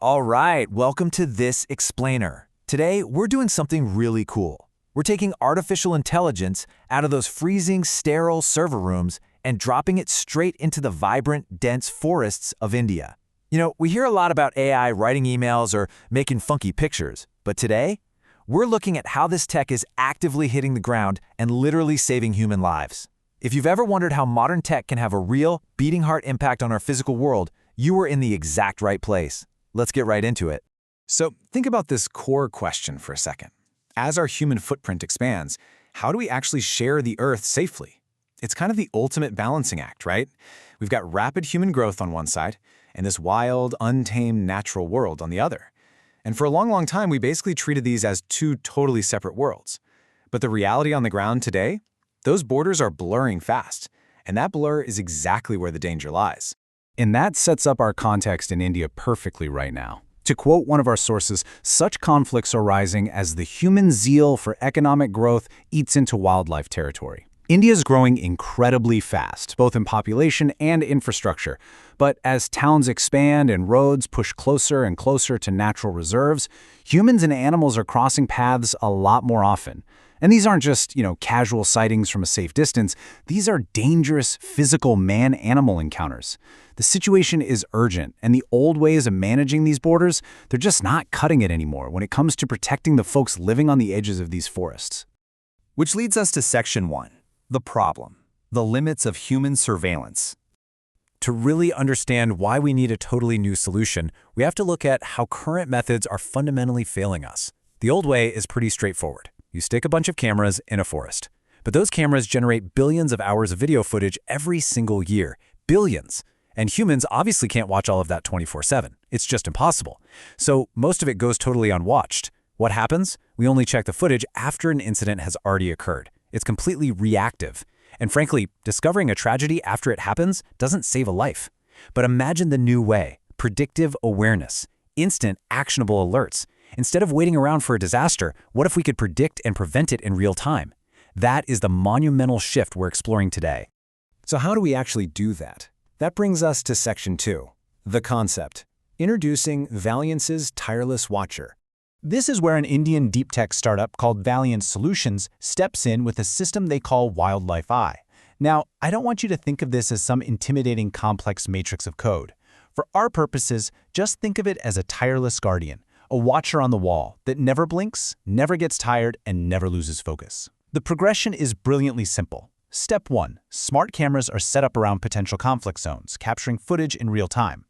All right, welcome to This Explainer. Today, we're doing something really cool. We're taking artificial intelligence out of those freezing, sterile server rooms and dropping it straight into the vibrant, dense forests of India. You know, we hear a lot about AI writing emails or making funky pictures, but today, we're looking at how this tech is actively hitting the ground and literally saving human lives. If you've ever wondered how modern tech can have a real, beating heart impact on our physical world, you are in the exact right place. Let's get right into it. So think about this core question for a second. As our human footprint expands, how do we actually share the Earth safely? It's kind of the ultimate balancing act, right? We've got rapid human growth on one side, and this wild, untamed natural world on the other. And for a long, long time, we basically treated these as two totally separate worlds. But the reality on the ground today, those borders are blurring fast, and that blur is exactly where the danger lies. And that sets up our context in India perfectly right now. To quote one of our sources, such conflicts are rising as the human zeal for economic growth eats into wildlife territory. India is growing incredibly fast, both in population and infrastructure. But as towns expand and roads push closer and closer to natural reserves, humans and animals are crossing paths a lot more often. And these aren't just, casual sightings from a safe distance. These are dangerous physical man-animal encounters. The situation is urgent, and the old ways of managing these borders, they're just not cutting it anymore when it comes to protecting the folks living on the edges of these forests. Which leads us to Section 1, the problem, the limits of human surveillance. To really understand why we need a totally new solution, we have to look at how current methods are fundamentally failing us. The old way is pretty straightforward. You stick a bunch of cameras in a forest. But those cameras generate billions of hours of video footage every single year. Billions! And humans obviously can't watch all of that 24/7. It's just impossible. So most of it goes totally unwatched. What happens? We only check the footage after an incident has already occurred. It's completely reactive. And frankly, discovering a tragedy after it happens doesn't save a life. But imagine the new way: predictive awareness, instant, actionable alerts. Instead of waiting around for a disaster, what if we could predict and prevent it in real time? That is the monumental shift we're exploring today. So how do we actually do that? That brings us to Section 2, the concept. Introducing Valiance's Tireless Watcher. This is where an Indian deep tech startup called Valiant Solutions steps in with a system they call Wildlife Eye. Now, I don't want you to think of this as some intimidating complex matrix of code. For our purposes, just think of it as a tireless guardian, a watcher on the wall that never blinks, never gets tired, and never loses focus. The progression is brilliantly simple. Step 1. Smart cameras are set up around potential conflict zones, capturing footage in real time.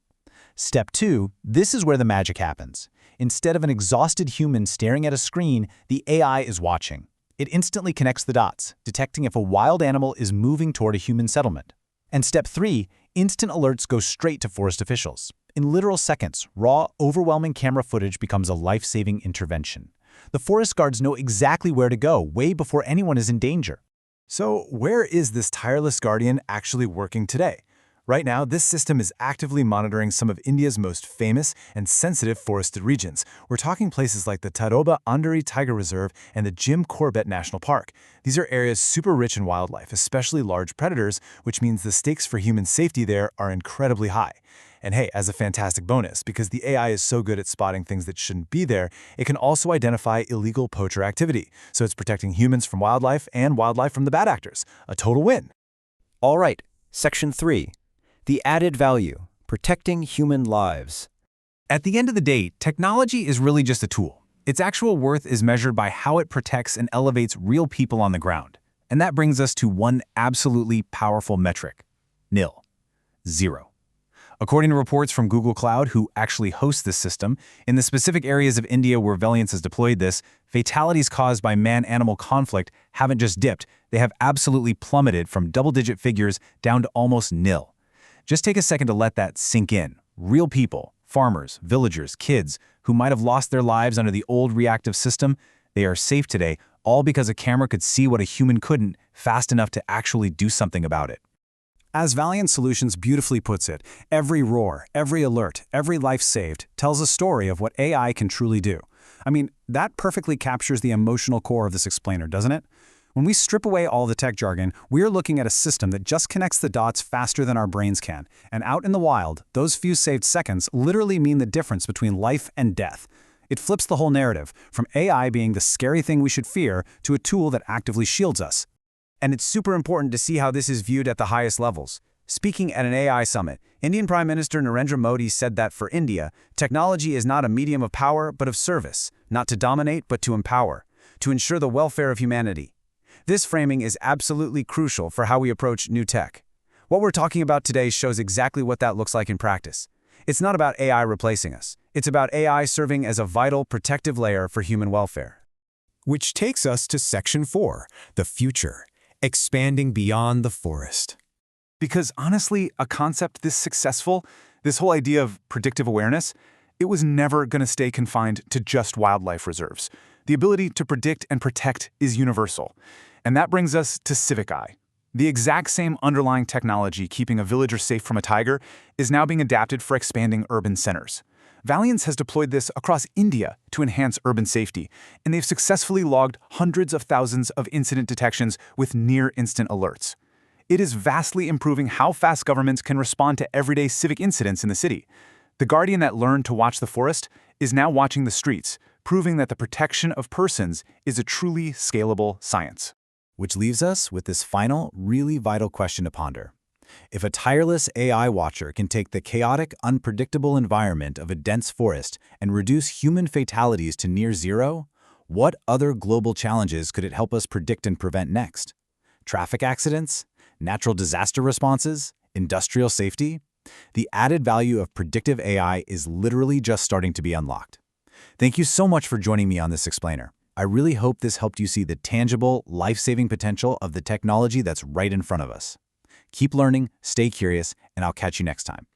Step 2. This is where the magic happens. Instead of an exhausted human staring at a screen, the AI is watching. It instantly connects the dots, detecting if a wild animal is moving toward a human settlement. And Step 3. Instant alerts go straight to forest officials. In literal seconds, raw, overwhelming camera footage becomes a life-saving intervention. The forest guards know exactly where to go, way before anyone is in danger. So where is this tireless guardian actually working today? Right now, this system is actively monitoring some of India's most famous and sensitive forested regions. We're talking places like the Tadoba Andheri Tiger Reserve and the Jim Corbett National Park. These are areas super rich in wildlife, especially large predators, which means the stakes for human safety there are incredibly high. And hey, as a fantastic bonus, because the AI is so good at spotting things that shouldn't be there, it can also identify illegal poacher activity. So it's protecting humans from wildlife and wildlife from the bad actors. A total win. All right, Section 3. The added value, protecting human lives. At the end of the day, technology is really just a tool. Its actual worth is measured by how it protects and elevates real people on the ground. And that brings us to one absolutely powerful metric: nil. Zero. According to reports from Google Cloud, who actually hosts this system, in the specific areas of India where Valiance has deployed this, fatalities caused by man-animal conflict haven't just dipped, they have absolutely plummeted from double-digit figures down to almost nil. Just take a second to let that sink in. Real people, farmers, villagers, kids, who might have lost their lives under the old reactive system, they are safe today, all because a camera could see what a human couldn't fast enough to actually do something about it. As Valiant Solutions beautifully puts it, every roar, every alert, every life saved tells a story of what AI can truly do. I mean, that perfectly captures the emotional core of this explainer, doesn't it? When we strip away all the tech jargon, we're looking at a system that just connects the dots faster than our brains can. And out in the wild, those few saved seconds literally mean the difference between life and death. It flips the whole narrative, from AI being the scary thing we should fear to a tool that actively shields us. And it's super important to see how this is viewed at the highest levels. Speaking at an AI summit, Indian Prime Minister Narendra Modi said that for India, technology is not a medium of power but of service, not to dominate but to empower, to ensure the welfare of humanity. This framing is absolutely crucial for how we approach new tech. What we're talking about today shows exactly what that looks like in practice. It's not about AI replacing us. It's about AI serving as a vital protective layer for human welfare. Which takes us to Section 4, the future, expanding beyond the forest. Because honestly, a concept this successful, this whole idea of predictive awareness, it was never going to stay confined to just wildlife reserves. The ability to predict and protect is universal. And that brings us to Civic Eye. The exact same underlying technology keeping a villager safe from a tiger is now being adapted for expanding urban centers. Valiance has deployed this across India to enhance urban safety, and they've successfully logged hundreds of thousands of incident detections with near-instant alerts. It is vastly improving how fast governments can respond to everyday civic incidents in the city. The guardian that learned to watch the forest is now watching the streets, proving that the protection of persons is a truly scalable science. Which leaves us with this final, really vital question to ponder. If a tireless AI watcher can take the chaotic, unpredictable environment of a dense forest and reduce human fatalities to near zero, what other global challenges could it help us predict and prevent next? Traffic accidents? Natural disaster responses? Industrial safety? The added value of predictive AI is literally just starting to be unlocked. Thank you so much for joining me on this explainer. I really hope this helped you see the tangible, life-saving potential of the technology that's right in front of us. Keep learning, stay curious, and I'll catch you next time.